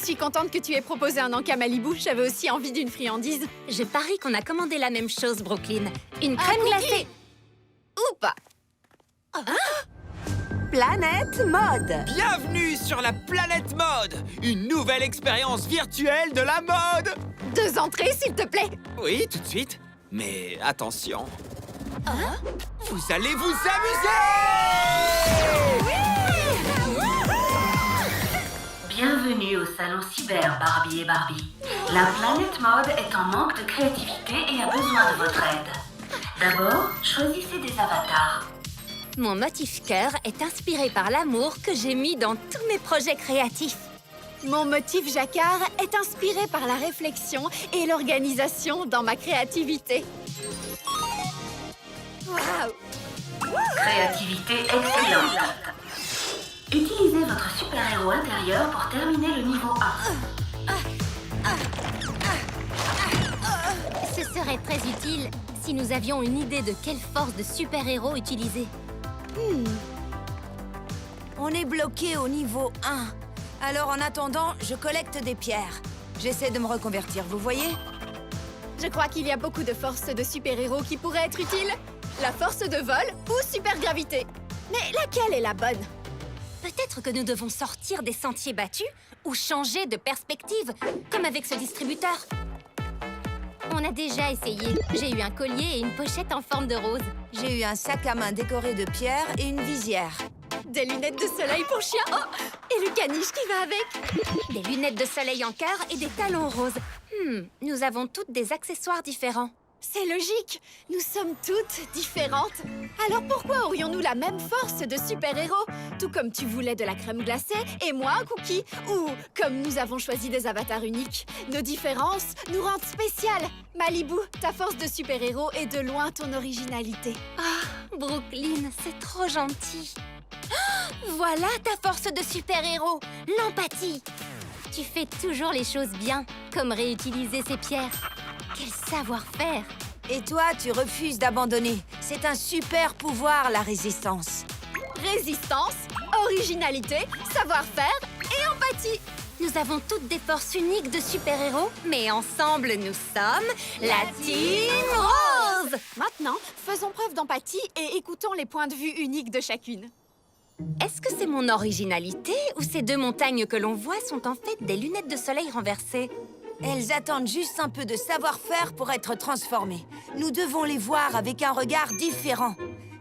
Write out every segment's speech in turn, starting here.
suis contente que tu aies proposé un encas Malibu. J'avais aussi envie d'une friandise. Je parie qu'on a commandé la même chose, Brooklyn. Une crème glacée. Ou pas. Planète Mode. Bienvenue sur la Planète Mode, une nouvelle expérience virtuelle de la mode. 2 entrées, s'il te plaît. Oui, tout de suite. Mais attention. Vous allez vous amuser! Bienvenue au salon cyber, Barbie et Barbie. La planète mode est en manque de créativité et a besoin de votre aide. D'abord, choisissez des avatars. Mon motif cœur est inspiré par l'amour que j'ai mis dans tous mes projets créatifs. Mon motif jacquard est inspiré par la réflexion et l'organisation dans ma créativité. Waouh! Créativité excellente. Utilisez votre super-héros intérieur pour terminer le niveau 1. Ce serait très utile si nous avions une idée de quelle force de super-héros utiliser. On est bloqué au niveau 1. Alors en attendant, je collecte des pierres. J'essaie de me reconvertir, vous voyez? Je crois qu'il y a beaucoup de forces de super-héros qui pourraient être utiles. La force de vol ou super-gravité. Mais laquelle est la bonne? Peut-être que nous devons sortir des sentiers battus ou changer de perspective, comme avec ce distributeur. On a déjà essayé. J'ai eu un collier et une pochette en forme de rose. J'ai eu un sac à main décoré de pierres et une visière. Des lunettes de soleil pour chien. Oh, et le caniche qui va avec. Des lunettes de soleil en cœur et des talons roses. Nous avons toutes des accessoires différents. C'est logique. Nous sommes toutes différentes. Alors pourquoi aurions-nous la même force de super-héros? Tout comme tu voulais de la crème glacée et moi un cookie. Ou comme nous avons choisi des avatars uniques. Nos différences nous rendent spéciales. Malibu, ta force de super-héros est de loin ton originalité. Brooklyn, c'est trop gentil. Voilà ta force de super-héros, l'empathie. Tu fais toujours les choses bien, comme réutiliser ces pierres. Quel savoir-faire! Et toi, tu refuses d'abandonner. C'est un super pouvoir, la résistance. Résistance, originalité, savoir-faire et empathie. Nous avons toutes des forces uniques de super-héros, mais ensemble, nous sommes la Team Rose! Maintenant, faisons preuve d'empathie et écoutons les points de vue uniques de chacune. Est-ce que c'est mon originalité ou ces 2 montagnes que l'on voit sont en fait des lunettes de soleil renversées? Elles attendent juste un peu de savoir-faire pour être transformées. Nous devons les voir avec un regard différent.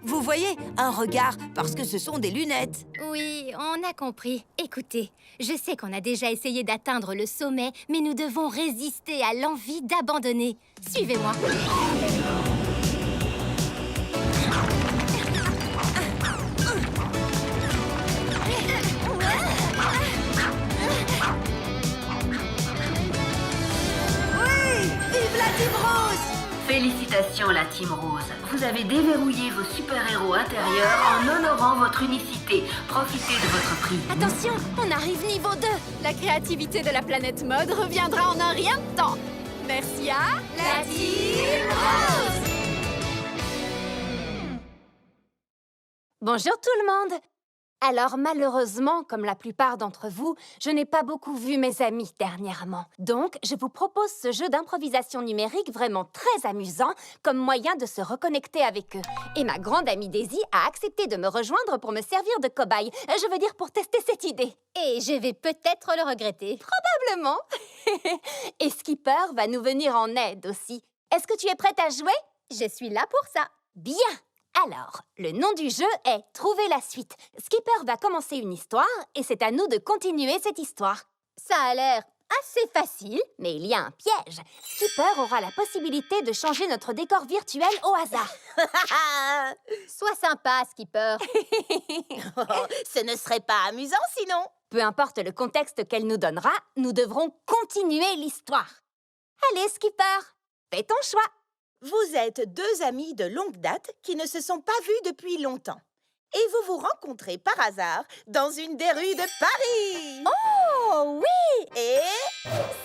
Vous voyez, un regard parce que ce sont des lunettes. Oui, on a compris. Écoutez, je sais qu'on a déjà essayé d'atteindre le sommet, mais nous devons résister à l'envie d'abandonner. Suivez-moi. Vive la Team Rose! Félicitations, la Team Rose. Vous avez déverrouillé vos super-héros intérieurs en honorant votre unicité. Profitez de votre prix. Attention, on arrive niveau 2. La créativité de la planète mode reviendra en un rien de temps. Merci à La Team Rose! Bonjour tout le monde! Alors malheureusement, comme la plupart d'entre vous, je n'ai pas beaucoup vu mes amis dernièrement. Donc, je vous propose ce jeu d'improvisation numérique vraiment très amusant comme moyen de se reconnecter avec eux. Et ma grande amie Daisy a accepté de me rejoindre pour me servir de cobaye. Je veux dire pour tester cette idée. Et je vais peut-être le regretter. Probablement. Et Skipper va nous venir en aide aussi. Est-ce que tu es prête à jouer? Je suis là pour ça. Bien! Alors, le nom du jeu est « Trouver la suite ». Skipper va commencer une histoire et c'est à nous de continuer cette histoire. Ça a l'air assez facile, mais il y a un piège. Skipper aura la possibilité de changer notre décor virtuel au hasard. Sois sympa, Skipper. Ce ne serait pas amusant sinon. Peu importe le contexte qu'elle nous donnera, nous devrons continuer l'histoire. Allez, Skipper, fais ton choix. Vous êtes 2 amis de longue date qui ne se sont pas vus depuis longtemps. Et vous vous rencontrez par hasard dans une des rues de Paris. Oh, oui! Et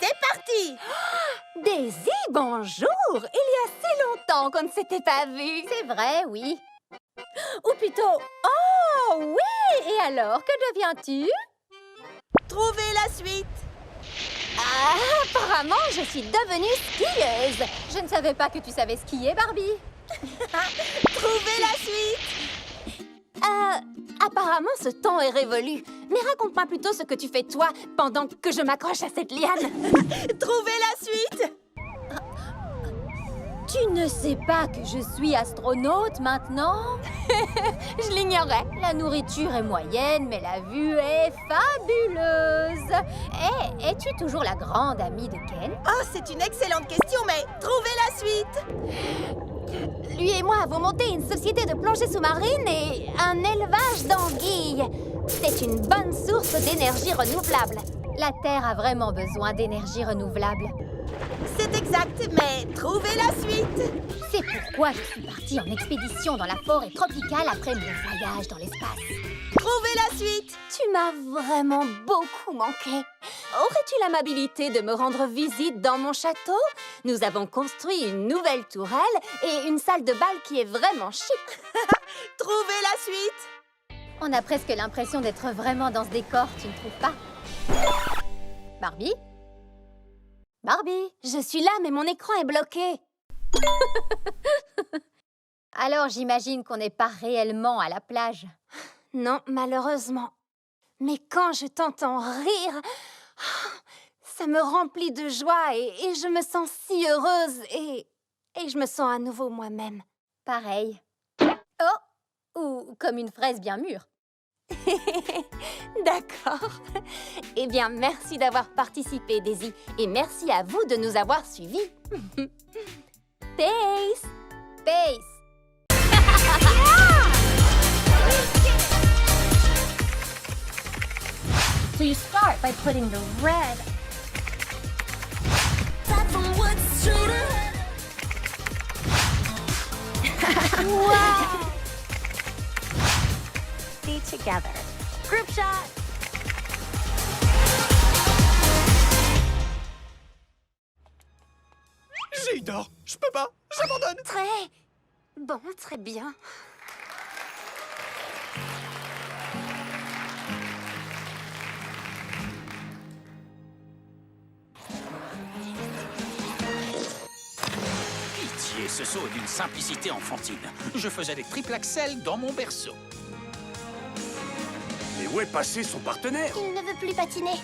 c'est parti! Daisy, bonjour! Il y a si longtemps qu'on ne s'était pas vus. C'est vrai, oui. Ou plutôt, oh, oui! Et alors, que deviens-tu? Trouvez la suite! Ah, apparemment, je suis devenue skieuse. Je ne savais pas que tu savais skier, Barbie. Trouvez la suite! Apparemment, ce temps est révolu. Mais raconte-moi plutôt ce que tu fais toi pendant que je m'accroche à cette liane. Trouvez la suite! Tu ne sais pas que je suis astronaute maintenant? Je l'ignorais. La nourriture est moyenne, mais la vue est fabuleuse. Et es-tu toujours la grande amie de Ken? Oh, c'est une excellente question, mais trouvez la suite! Lui et moi avons monté une société de plongée sous-marine et un élevage d'anguilles. C'est une bonne source d'énergie renouvelable. La Terre a vraiment besoin d'énergie renouvelable. C'est exact, mais trouvez la suite! C'est pourquoi je suis partie en expédition dans la forêt tropicale après mon voyage dans l'espace. Trouvez la suite! Tu m'as vraiment beaucoup manqué. Aurais-tu l'amabilité de me rendre visite dans mon château? Nous avons construit une nouvelle tourelle et une salle de bal qui est vraiment chic. Trouvez la suite! On a presque l'impression d'être vraiment dans ce décor, tu ne trouves pas? Barbie? Barbie, je suis là, mais mon écran est bloqué. Alors j'imagine qu'on n'est pas réellement à la plage. Non, malheureusement. Mais quand je t'entends rire, ça me remplit de joie et je me sens si heureuse et je me sens à nouveau moi-même. Pareil. Oh! Ou comme une fraise bien mûre. D'accord. Eh bien, merci d'avoir participé, Daisy. Et merci à vous de nous avoir suivis. Peace! Peace! So you start by putting the red. Wow! Be together. Group shot. J'ai d'or. Je peux pas. J'abandonne. Très bien. Pitié, ce saut est d'une simplicité enfantine. Je faisais des triple axel dans mon berceau. Mais où est passé son partenaire? Il ne veut plus patiner.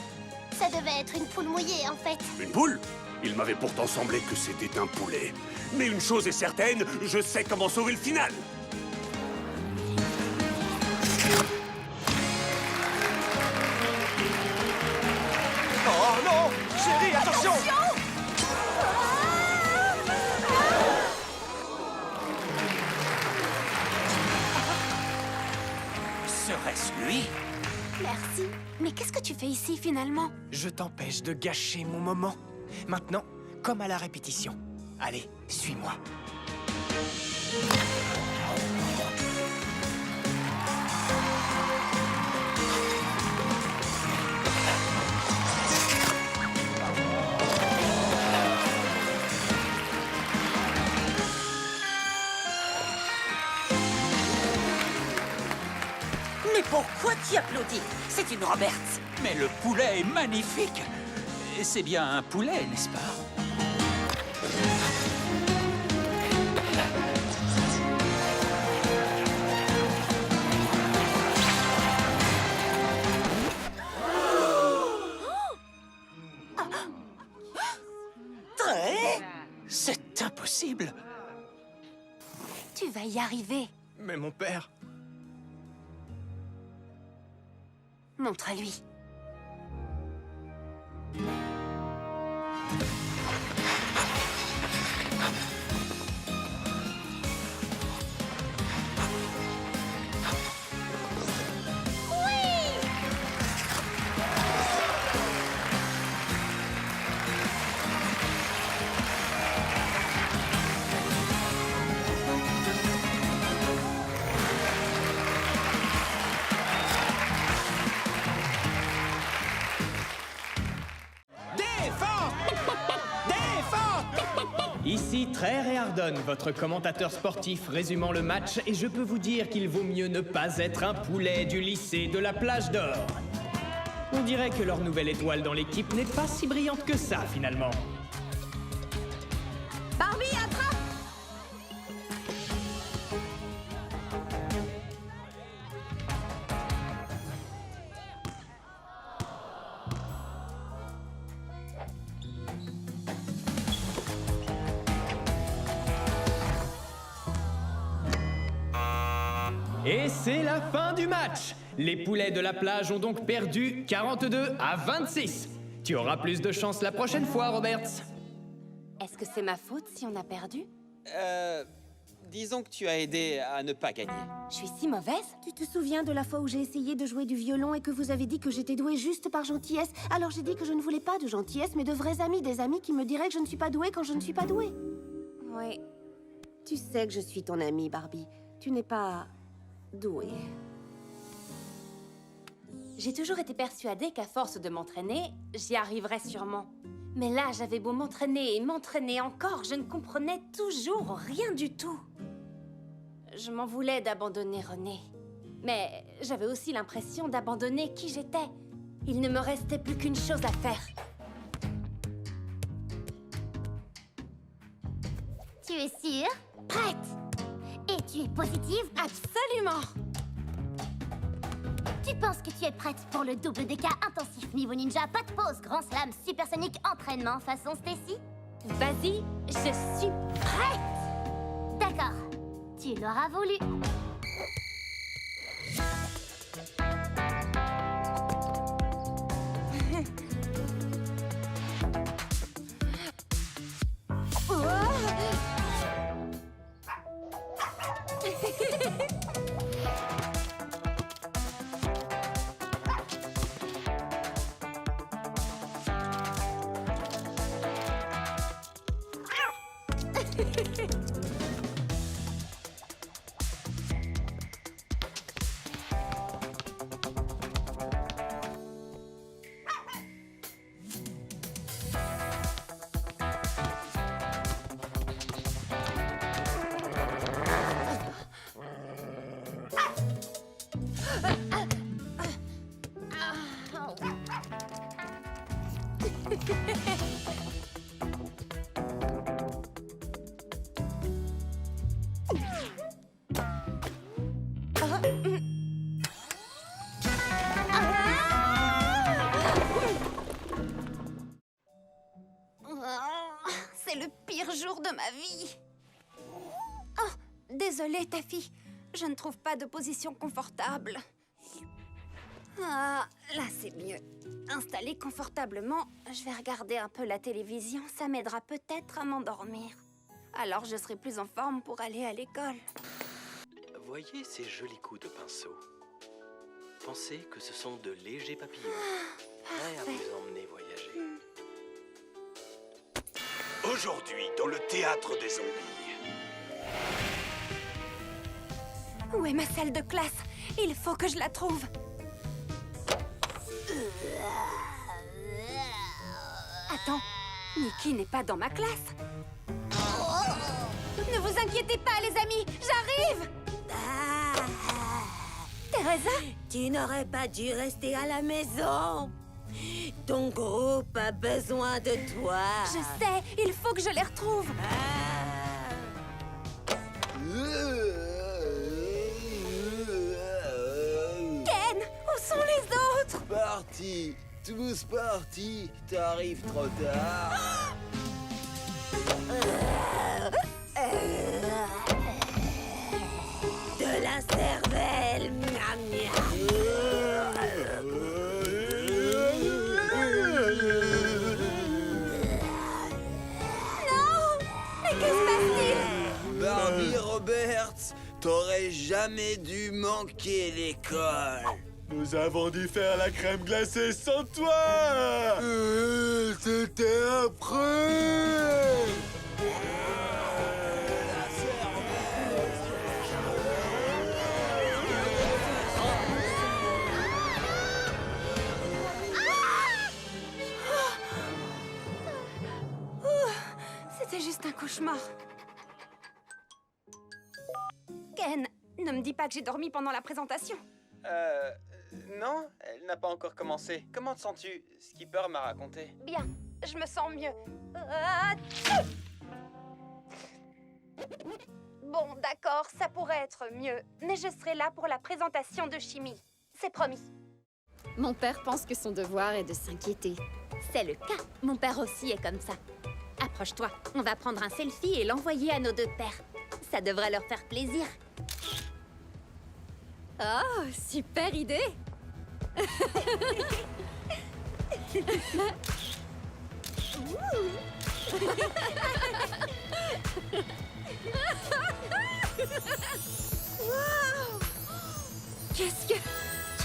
Ça devait être une poule mouillée, en fait. Une poule? Il m'avait pourtant semblé que c'était un poulet. Mais une chose est certaine, je sais comment sauver le final. Oh non! Chérie, attention! Serait-ce lui? Merci. Mais qu'est-ce que tu fais ici, finalement? Je t'empêche de gâcher mon moment. Maintenant, comme à la répétition. Allez, suis-moi. Mais pourquoi tu applaudis? C'est une Roberts. Mais le poulet est magnifique. Et c'est bien un poulet, n'est-ce pas? C'est impossible. Tu vas y arriver. Mais mon père... Montre-lui. Ici Trey et Ardon, votre commentateur sportif résumant le match, et je peux vous dire qu'il vaut mieux ne pas être un poulet du lycée de la plage d'Or. dirait que leur nouvelle étoile dans l'équipe n'est pas si brillante que ça, finalement. Barbie, attrape! Et c'est la fin du match. Les poulets de la plage ont donc perdu 42-26. Tu auras plus de chance la prochaine fois, Roberts. Est-ce que c'est ma faute si on a perdu? Disons que tu as aidé à ne pas gagner. Je suis si mauvaise? Tu te souviens de la fois où j'ai essayé de jouer du violon et que vous avez dit que j'étais douée juste par gentillesse? Alors j'ai dit que je ne voulais pas de gentillesse, mais de vrais amis, des amis qui me diraient que je ne suis pas douée quand je ne suis pas douée. Oui. Tu sais que je suis ton amie, Barbie. Tu n'es pas douée. J'ai toujours été persuadée qu'à force de m'entraîner, j'y arriverais sûrement. Mais là, j'avais beau m'entraîner et m'entraîner encore, je ne comprenais toujours rien du tout. Je m'en voulais d'abandonner René. Mais j'avais aussi l'impression d'abandonner qui j'étais. Il ne me restait plus qu'une chose à faire. Tu es sûre? Prête? Et tu es positive? Absolument! Tu penses que tu es prête pour le double DK intensif niveau ninja, pas de pause, grand slam, supersonique, entraînement façon Stacy? Vas-y, je suis prête! D'accord, tu l'auras voulu. C'est le pire jour de ma vie. Oh, désolée, Taffy. Je ne trouve pas de position confortable. Ah, là c'est mieux. Installée confortablement, je vais regarder un peu la télévision. Ça m'aidera peut-être à m'endormir. Alors je serai plus en forme pour aller à l'école. Voyez ces jolis coups de pinceau. Pensez que ce sont de légers papillons, prêts à vous emmener voyager. Aujourd'hui, dans le théâtre des zombies. Où est ma salle de classe? Il faut que je la trouve. Attends, Nikki n'est pas dans ma classe. Ne vous inquiétez pas, les amis, j'arrive! Teresa? Tu n'aurais pas dû rester à la maison. Ton groupe a besoin de toi. Je sais, il faut que je les retrouve. Ken, où sont les autres? Parti, tous partis. T'arrives trop tard. De la cervelle. Miam, miam. Barbie Roberts, t'aurais jamais dû manquer l'école. Nous avons dû faire la crème glacée sans toi. C'était après. C'était juste un cauchemar. Ken, ne me dis pas que j'ai dormi pendant la présentation. Non, elle n'a pas encore commencé. Comment te sens-tu? Skipper m'a raconté. Bien, je me sens mieux. Bon, d'accord, ça pourrait être mieux. Mais je serai là pour la présentation de chimie. C'est promis. Mon père pense que son devoir est de s'inquiéter. C'est le cas. Mon père aussi est comme ça. Approche-toi, on va prendre un selfie et l'envoyer à nos deux pères. Ça devrait leur faire plaisir. Oh, super idée! Wow! Qu'est-ce que...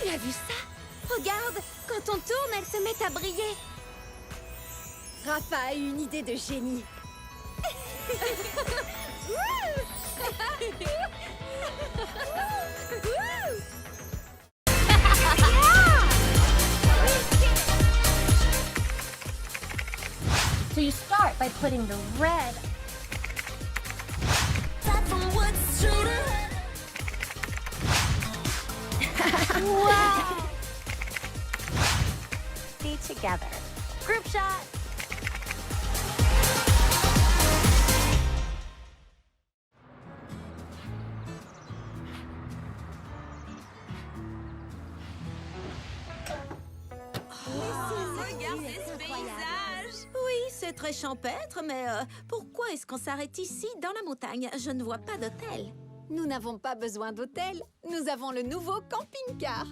Tu as vu ça? Regarde, quand on tourne, elle se met à briller. Rafa a eu une idée de génie. So you start by putting the red. Wow! Be together. Group shot. Regardez ce paysage! Oui, c'est très champêtre, mais pourquoi est-ce qu'on s'arrête ici, dans la montagne? Je ne vois pas d'hôtel. Nous n'avons pas besoin d'hôtel. Nous avons le nouveau camping-car.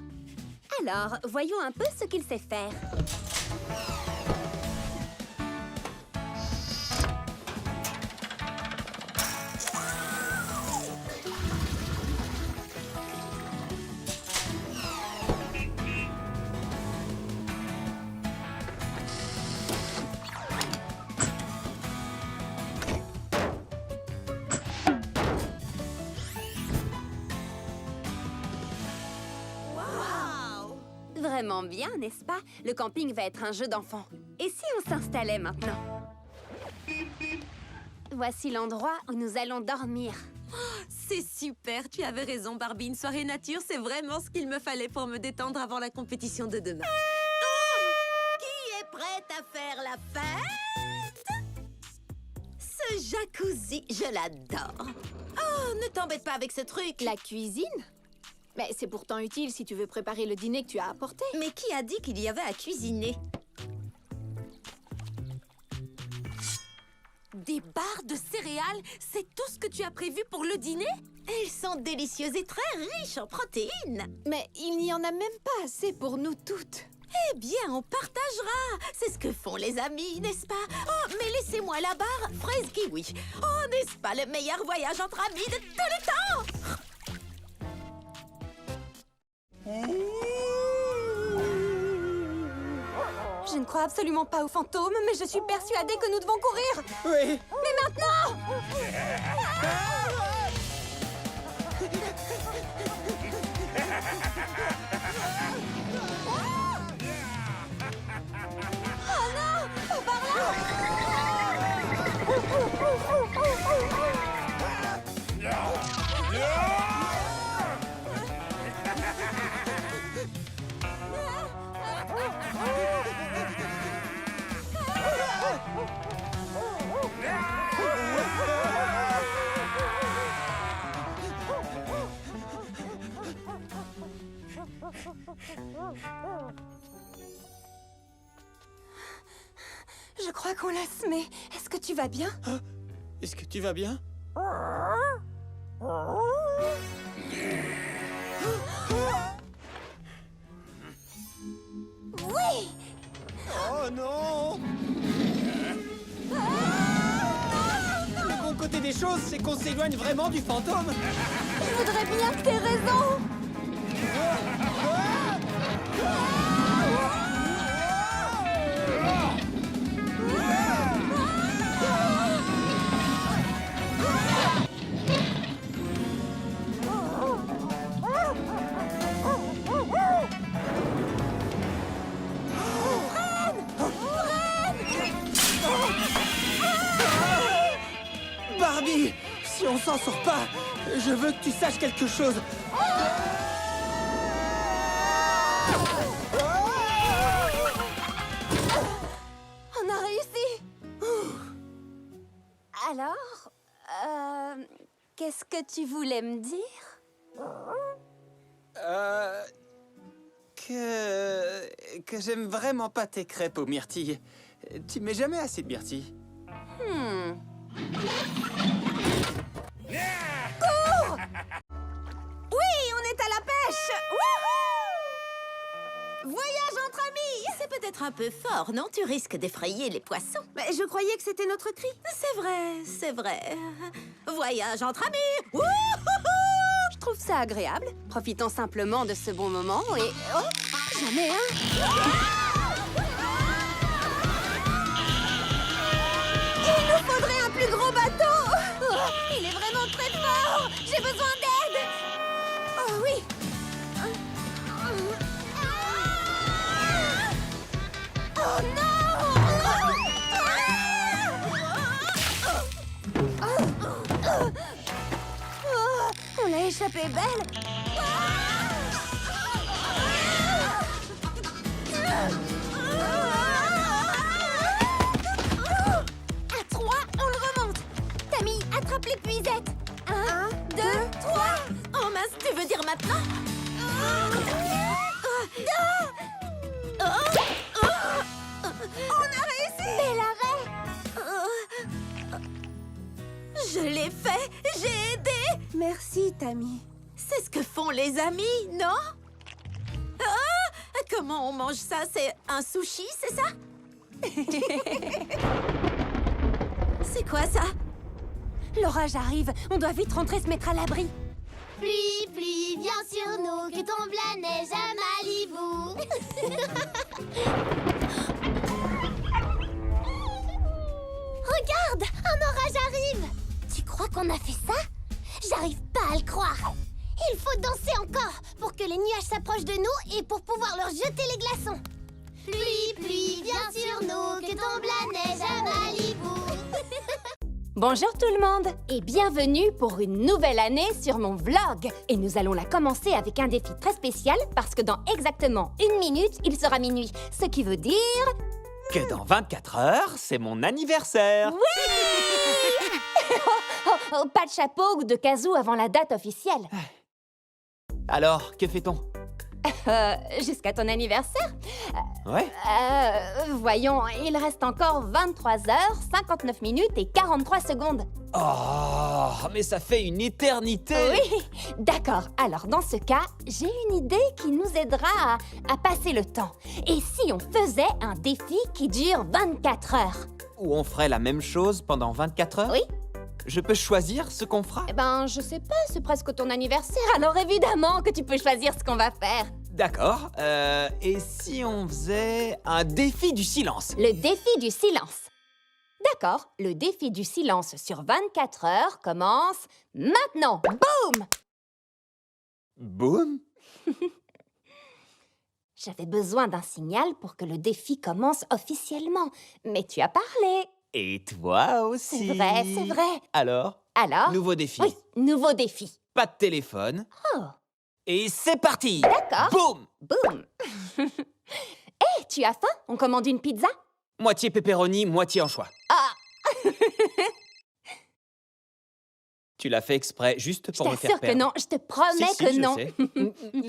Alors, voyons un peu ce qu'il sait faire. Vraiment bien, n'est-ce pas? Le camping va être un jeu d'enfant. Et si on s'installait maintenant? Voici l'endroit où nous allons dormir. C'est super, tu avais raison, Barbie. Une soirée nature, c'est vraiment ce qu'il me fallait pour me détendre avant la compétition de demain. Oh! Qui est prête à faire la fête? Ce jacuzzi, je l'adore. Oh, ne t'embête pas avec ce truc. La cuisine? Mais c'est pourtant utile si tu veux préparer le dîner que tu as apporté. Mais qui a dit qu'il y avait à cuisiner? Des barres de céréales, c'est tout ce que tu as prévu pour le dîner? Elles sont délicieuses et très riches en protéines. Mais il n'y en a même pas assez pour nous toutes. Eh bien, on partagera. C'est ce que font les amis, n'est-ce pas? Oh, mais laissez-moi la barre fraise kiwi. Oh, n'est-ce pas le meilleur voyage entre amis de tous les temps? Je ne crois absolument pas aux fantômes, mais je suis persuadée que nous devons courir. Oui. Mais maintenant! Oh non! Pas par Je crois qu'on l'a semé. Est-ce que tu vas bien? Hein? Est-ce que tu vas bien? Oui! Oh non! Le bon côté des choses, c'est qu'on s'éloigne vraiment du fantôme. Je voudrais bien que t'aies raison. Barbie, si on s'en sort pas, je veux que tu saches quelque chose. qu'est-ce que tu voulais me dire? Que j'aime vraiment pas tes crêpes aux myrtilles. Tu mets jamais assez de myrtilles. Cours! Oui, on est à la pêche! Wouhou! Voyage entre amis! C'est peut-être un peu fort, non? Tu risques d'effrayer les poissons. Mais je croyais que c'était notre cri. C'est vrai, c'est vrai. Voyage entre amis! Wouhou! Je trouve ça agréable. Profitons simplement de ce bon moment et... Oh, jamais, hein? Il nous faudrait un plus gros bateau! Il est vraiment très fort! J'ai besoin d'aide! Oh oui! Oh non! On l'a échappé belle! À 3, on le remonte! Tammy, attrape l'épuisette! 1, 2, 3! Oh mince, tu veux dire maintenant? On a réussi! Bel arrêt! Je l'ai fait! J'ai aidé! Merci, Tammy. C'est ce que font les amis, non? Ah! Comment on mange ça? C'est un sushi, c'est ça? C'est quoi ça? L'orage arrive. On doit vite rentrer se mettre à l'abri. Pluie, pluie, viens sur nous, que tombe la neige à Malibu. Regarde, un orage arrive. Tu crois qu'on a fait ça? J'arrive pas à le croire. Il faut danser encore pour que les nuages s'approchent de nous et pour pouvoir leur jeter les glaçons. Pluie, pluie, viens sur nous, que tombe la neige à Malibu. Bonjour tout le monde et bienvenue pour une nouvelle année sur mon vlog. Et nous allons la commencer avec un défi très spécial parce que dans exactement 1 minute, il sera minuit. Ce qui veut dire... Que dans 24 heures, c'est mon anniversaire. Oui. Pas de chapeau ou de casou avant la date officielle. Alors, que fait-on? Jusqu'à ton anniversaire. Ouais. Voyons, il reste encore 23 heures, 59 minutes et 43 secondes. Oh, mais ça fait une éternité. Oui, d'accord. Alors, dans ce cas, j'ai une idée qui nous aidera à passer le temps. Et si on faisait un défi qui dure 24 heures? Ou on ferait la même chose pendant 24 heures? Oui. Je peux choisir ce qu'on fera? Eh ben, je sais pas, c'est presque ton anniversaire, alors évidemment que tu peux choisir ce qu'on va faire. D'accord. Et si on faisait un défi du silence? Le défi du silence. D'accord, le défi du silence sur 24 heures commence maintenant. Boum! Boum? J'avais besoin d'un signal pour que le défi commence officiellement, mais tu as parlé. Et toi aussi. C'est vrai, c'est vrai. Alors? Nouveau défi. Oui, nouveau défi. Pas de téléphone. Oh. Et c'est parti. D'accord. Boum! Boum! Hé, tu as faim? On commande une pizza? Moitié pepperoni, moitié anchois. Ah! Tu l'as fait exprès, juste pour me faire Je t'assure que non, je te promets Si, que je non. sais.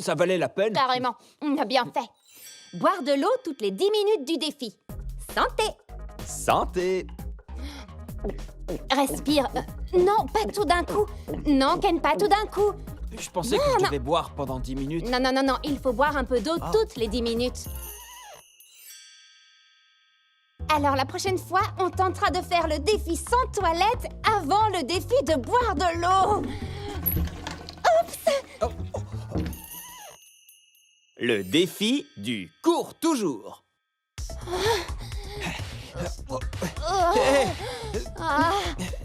Ça valait la peine. Carrément, on a bien fait. Boire de l'eau toutes les 10 minutes du défi. Santé! Santé! Respire. Non, pas tout d'un coup. Non, Ken, pas tout d'un coup. Je pensais que je devais boire pendant 10 minutes. Non, non, non, non, il faut boire un peu d'eau toutes les 10 minutes. Alors, la prochaine fois, on tentera de faire le défi sans toilette avant le défi de boire de l'eau. Oups! Le défi du cours toujours.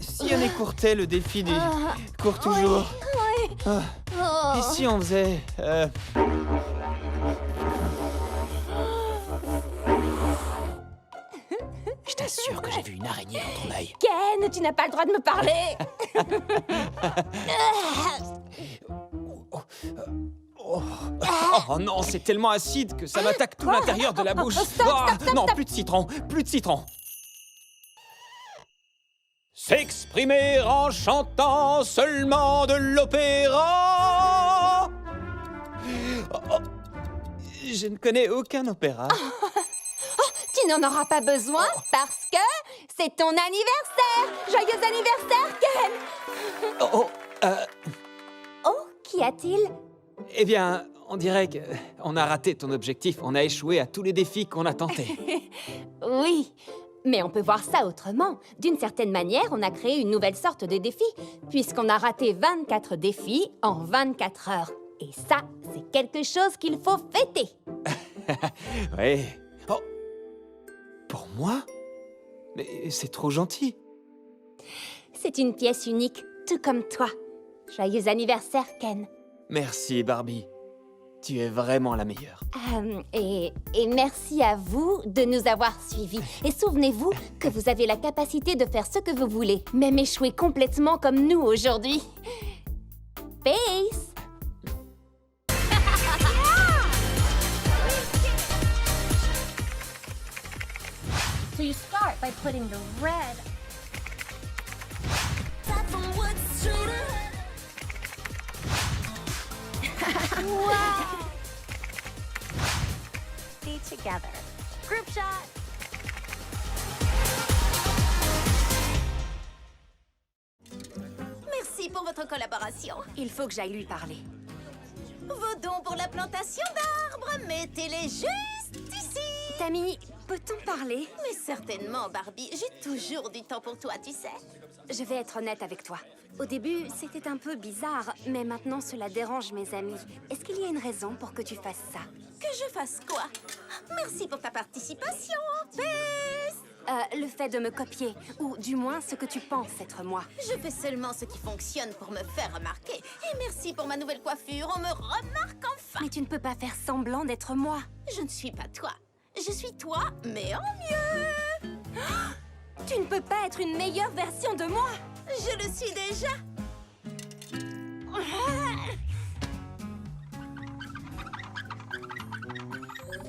Si on écourtait le défi du cours toujours. Et si on faisait... Je t'assure que j'ai vu une araignée dans ton œil. Ken, tu n'as pas le droit de me parler. Oh non, c'est tellement acide que ça m'attaque tout l'intérieur de la bouche. Stop, Non, plus de citron, plus de citron. S'exprimer en chantant seulement de l'opéra. Oh, je ne connais aucun opéra. Tu n'en auras pas besoin parce que c'est ton anniversaire. Joyeux anniversaire, Ken. Oh, qu'y a-t-il? Eh bien, on dirait qu'on a raté ton objectif. On a échoué à tous les défis qu'on a tentés. Oui, mais on peut voir ça autrement. D'une certaine manière, on a créé une nouvelle sorte de défi, puisqu'on a raté 24 défis en 24 heures. Et ça, c'est quelque chose qu'il faut fêter. Oui. Oh. Pour moi? Mais c'est trop gentil. C'est une pièce unique, tout comme toi. Joyeux anniversaire, Ken. Merci, Barbie. Tu es vraiment la meilleure. Et merci à vous de nous avoir suivis. Et souvenez-vous que vous avez la capacité de faire ce que vous voulez, même échouer complètement comme nous aujourd'hui. Peace! So you start by putting the red. Wow! Be together. Group shot. Merci pour votre collaboration. Il faut que j'aille lui parler. Vos dons pour la plantation d'arbres, mettez-les juste ici. Tammy, peut-on parler? Mais certainement, Barbie. J'ai toujours du temps pour toi, tu sais. Je vais être honnête avec toi. Au début, c'était un peu bizarre, mais maintenant cela dérange mes amis. Est-ce qu'il y a une raison pour que tu fasses ça? Que je fasse quoi? Merci pour ta participation. Peace! Le fait de me copier, ou du moins ce que tu penses être moi. Je fais seulement ce qui fonctionne pour me faire remarquer. Et merci pour ma nouvelle coiffure, on me remarque enfin. Mais tu ne peux pas faire semblant d'être moi. Je ne suis pas toi. Je suis toi, mais en mieux. Tu ne peux pas être une meilleure version de moi. Je le suis déjà.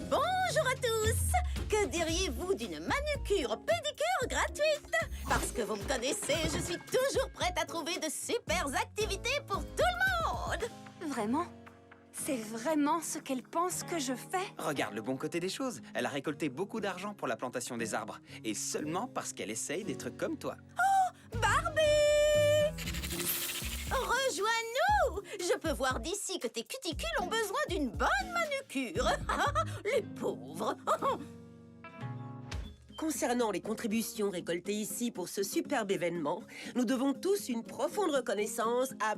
Bonjour à tous. Que diriez-vous d'une manucure pédicure gratuite? Parce que vous me connaissez, je suis toujours prête à trouver de super activités pour tout le monde. Vraiment? C'est vraiment ce qu'elle pense que je fais? Regarde le bon côté des choses. Elle a récolté beaucoup d'argent pour la plantation des arbres. Et seulement parce qu'elle essaye d'être comme toi. Oh, Barbie! Rejoins-nous! Je peux voir d'ici que tes cuticules ont besoin d'une bonne manucure. Les pauvres! Concernant les contributions récoltées ici pour ce superbe événement, nous devons tous une profonde reconnaissance à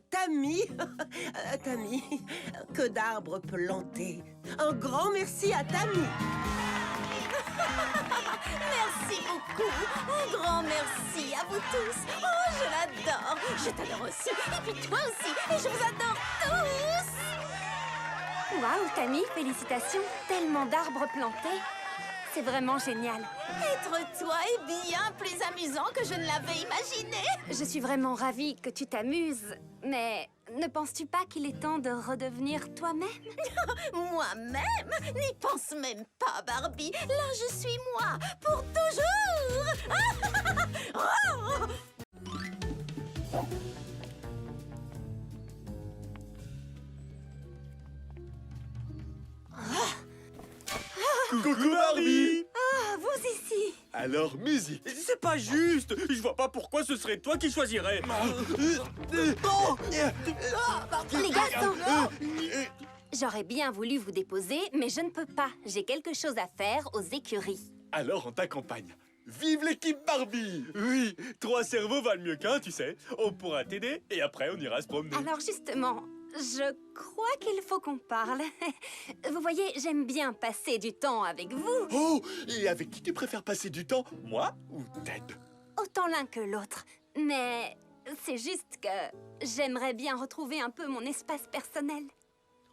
Tammy. Tammy, que d'arbres plantés. Un grand merci à Tammy. Merci beaucoup. Un grand merci à vous tous. Oh, je l'adore. Je t'adore aussi. Et puis toi aussi. Et je vous adore tous. Waouh, Tammy, félicitations. Tellement d'arbres plantés. C'est vraiment génial. Être toi est bien plus amusant que je ne l'avais imaginé. Je suis vraiment ravie que tu t'amuses. Mais ne penses-tu pas qu'il est temps de redevenir toi-même? Moi-même? N'y pense même pas, Barbie. Là, je suis moi, pour toujours. Oh! Coucou Barbie! Ah, vous ici! Alors, musique! C'est pas juste! Je vois pas pourquoi ce serait toi qui choisirais! Les garçons! J'aurais bien voulu vous déposer, mais je ne peux pas. J'ai quelque chose à faire aux écuries. Alors on t'accompagne. Vive l'équipe Barbie! Oui, 3 cerveaux valent mieux qu'un, tu sais. On pourra t'aider et après on ira se promener. Alors justement, je crois qu'il faut qu'on parle. Vous voyez, j'aime bien passer du temps avec vous. Oh! Et avec qui tu préfères passer du temps? Moi ou Ted? Autant l'un que l'autre. Mais c'est juste que j'aimerais bien retrouver un peu mon espace personnel.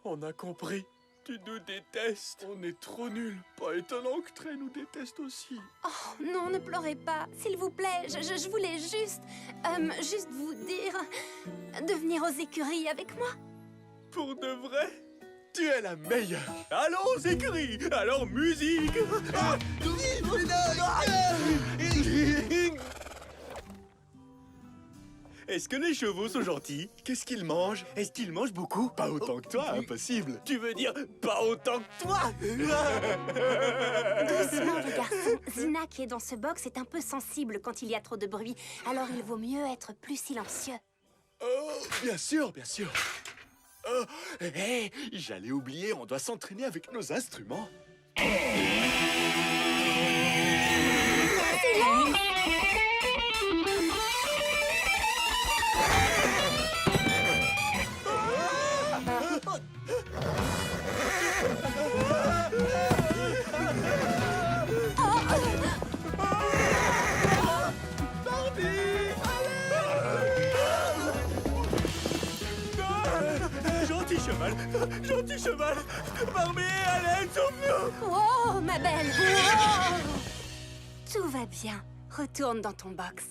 On a compris. Tu nous détestes. On est trop nuls. Pas étonnant que Trey nous déteste aussi. Oh non, ne pleurez pas. S'il vous plaît, je voulais juste vous dire de venir aux écuries avec moi. Pour de vrai? Tu es la meilleure. Allons aux écuries. Alors musique. est-ce que les chevaux sont gentils? Qu'est-ce qu'ils mangent? Est-ce qu'ils mangent beaucoup? Pas autant que toi, impossible. Tu veux dire pas autant que toi? Doucement, les garçons. Zina, qui est dans ce box, est un peu sensible quand il y a trop de bruit. Alors il vaut mieux être plus silencieux. Oh, bien sûr, bien sûr. Oh, hé, j'allais oublier, on doit s'entraîner avec nos instruments. Gentil cheval. Barbie, Allen, sauve-nous. Oh, ma belle. Oh. Tout va bien. Retourne dans ton box.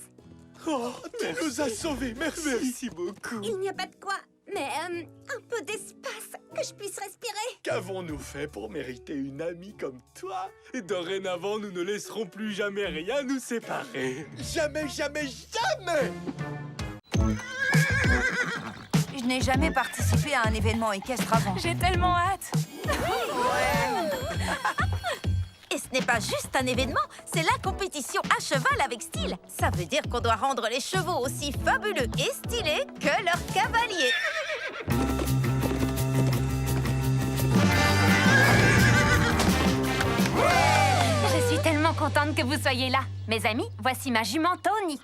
Oh, tu nous as sauvés, merci beaucoup. Il n'y a pas de quoi, mais un peu d'espace, que je puisse respirer. Qu'avons-nous fait pour mériter une amie comme toi? Dorénavant, nous ne laisserons plus jamais rien nous séparer. Jamais, jamais, jamais! Je n'ai jamais participé à un événement équestre avant. J'ai tellement hâte. Et ce n'est pas juste un événement, c'est la compétition à cheval avec style. Ça veut dire qu'on doit rendre les chevaux aussi fabuleux et stylés que leurs cavaliers. Je suis tellement contente que vous soyez là. Mes amis, voici ma jument Tony.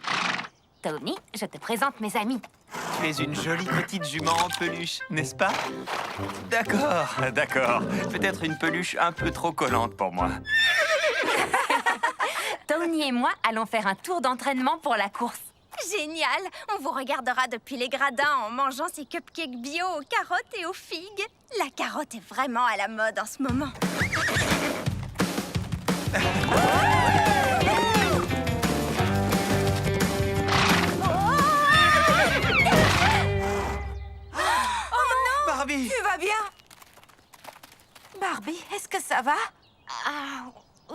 Tony, je te présente mes amis. Tu es une jolie petite jument en peluche, n'est-ce pas? D'accord, d'accord. Peut-être une peluche un peu trop collante pour moi. Tony et moi allons faire un tour d'entraînement pour la course. Génial! On vous regardera depuis les gradins en mangeant ces cupcakes bio aux carottes et aux figues. La carotte est vraiment à la mode en ce moment. Barbie! Tu vas bien? Barbie, est-ce que ça va? Ah,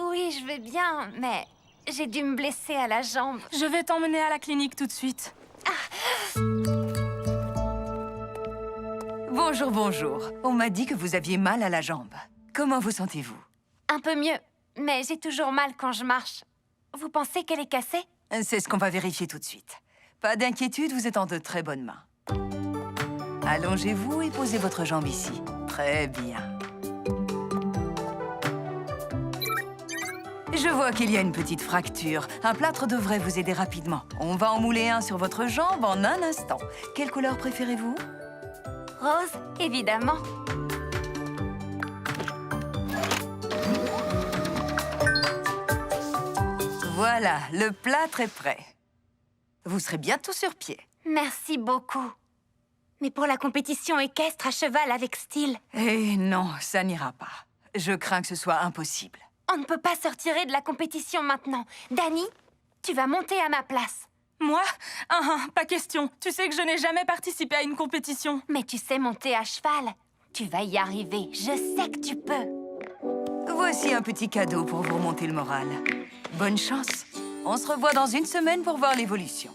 oui, je vais bien, mais j'ai dû me blesser à la jambe. Je vais t'emmener à la clinique tout de suite. Bonjour, bonjour. On m'a dit que vous aviez mal à la jambe. Comment vous sentez-vous? Un peu mieux, mais j'ai toujours mal quand je marche. Vous pensez qu'elle est cassée? C'est ce qu'on va vérifier tout de suite. Pas d'inquiétude, vous êtes en de très bonnes mains. Allongez-vous et posez votre jambe ici. Très bien. Je vois qu'il y a une petite fracture. Un plâtre devrait vous aider rapidement. On va en mouler un sur votre jambe en un instant. Quelle couleur préférez-vous? Rose, évidemment. Voilà, le plâtre est prêt. Vous serez bientôt sur pied. Merci beaucoup. Mais pour la compétition équestre à cheval avec style... Eh non, ça n'ira pas. Je crains que ce soit impossible. On ne peut pas se retirer de la compétition maintenant. Dani, tu vas monter à ma place. Moi? Pas question. Tu sais que je n'ai jamais participé à une compétition. Mais tu sais monter à cheval. Tu vas y arriver. Je sais que tu peux. Voici un petit cadeau pour vous remonter le moral. Bonne chance. On se revoit dans une semaine pour voir l'évolution.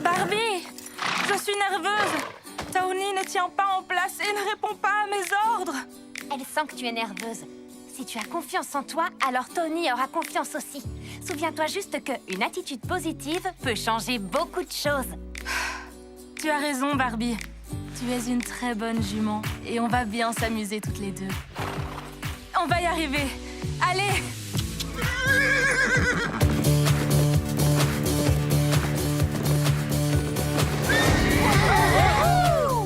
Barbie! Je suis nerveuse. Tony ne tient pas en place et ne répond pas à mes ordres. Elle sent que tu es nerveuse. Si tu as confiance en toi, alors Tony aura confiance aussi. Souviens-toi juste qu'une attitude positive peut changer beaucoup de choses. Tu as raison, Barbie. Tu es une très bonne jument et on va bien s'amuser toutes les deux. On va y arriver. Allez!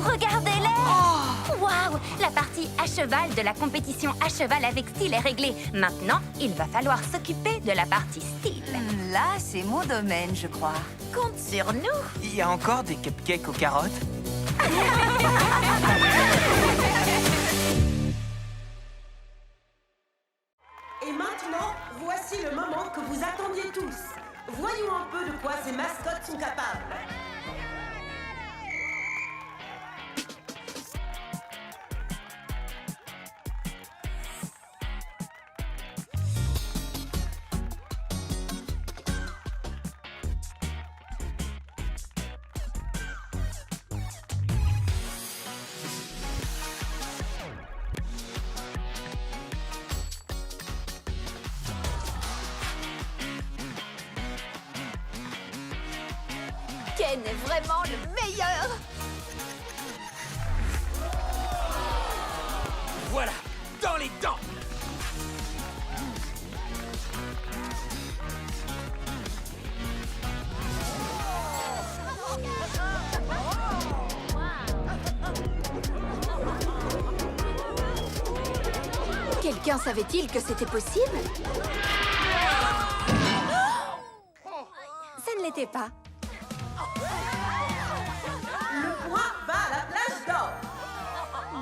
Regardez-les! Waouh! La partie à cheval de la compétition à cheval avec style est réglée. Maintenant, il va falloir s'occuper de la partie style. Là, c'est mon domaine, je crois. Compte sur nous! Il y a encore des cupcakes aux carottes? Et maintenant, voici le moment que vous attendiez tous. Voyons un peu de quoi ces mascottes sont capables. Ken est vraiment le meilleur. Voilà, dans les dents. Quelqu'un savait-il que c'était possible? Ça ne l'était pas. Le point va à la plage d'or.